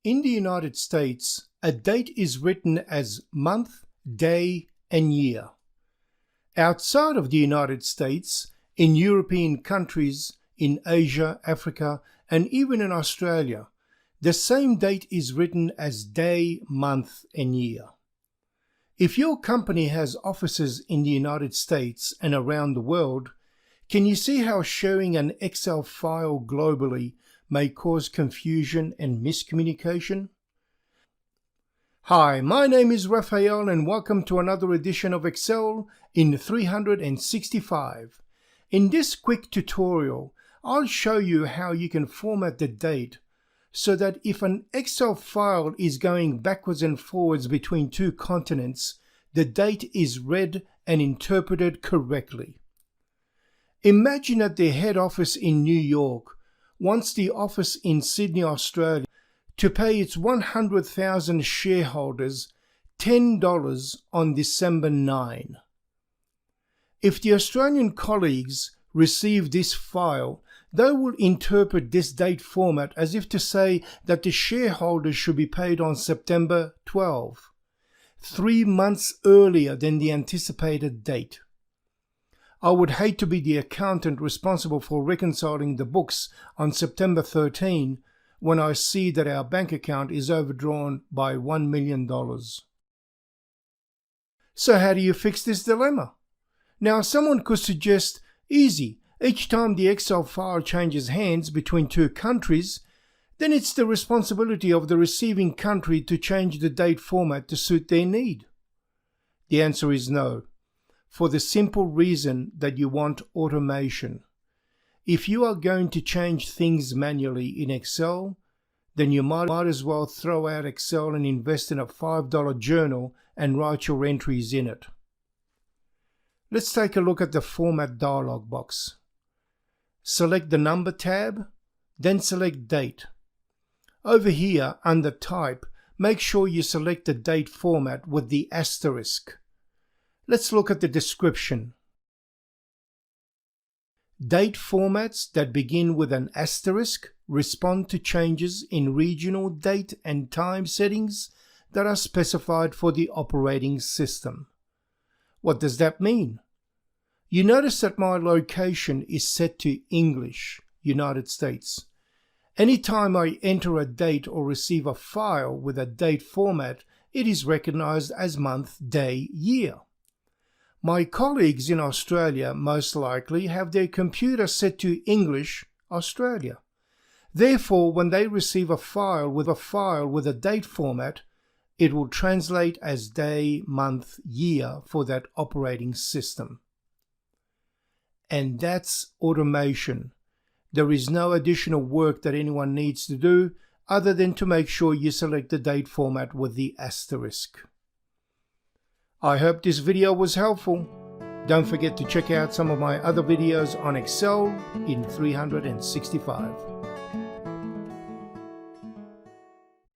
In the United States, a date is written as month, day, and year. Outside of the United States, in European countries, in Asia, Africa, and even in Australia, the same date is written as day, month, and year. If your company has offices in the United States and around the world, can you see how sharing an Excel file globally may cause confusion and miscommunication? Hi, my name is Raphael and welcome to another edition of Excel in 365. In this quick tutorial, I'll show you how you can format the date so that if an Excel file is going backwards and forwards between two continents, the date is read and interpreted correctly. Imagine that the head office in New York wants the office in Sydney, Australia to pay its 100,000 shareholders $10 on December 9. If the Australian colleagues receive this file, they will interpret this date format as if to say that the shareholders should be paid on September 12, 3 months earlier than the anticipated date. I would hate to be the accountant responsible for reconciling the books on September 13 when I see that our bank account is overdrawn by $1 million. So how do you fix this dilemma? Now, someone could suggest, easy, each time the Excel file changes hands between two countries, then it's the responsibility of the receiving country to change the date format to suit their need. The answer is no, for the simple reason that you want automation. If you are going to change things manually in Excel, then you might as well throw out Excel and invest in a $5 journal and write your entries in it. Let's take a look at the Format dialog box. Select the Number tab, then select Date. Over here, under Type, make sure you select the date format with the asterisk. Let's look at the description. Date formats that begin with an asterisk respond to changes in regional date and time settings that are specified for the operating system. What does that mean? You notice that my location is set to English, United States. Anytime I enter a date or receive a file with a date format, it is recognized as month, day, year. My colleagues in Australia most likely have their computer set to English, Australia. Therefore, when they receive a file with a date format, it will translate as day, month, year for that operating system. And that's automation. There is no additional work that anyone needs to do other than to make sure you select the date format with the asterisk. I hope this video was helpful. Don't forget to check out some of my other videos on Excel in 365.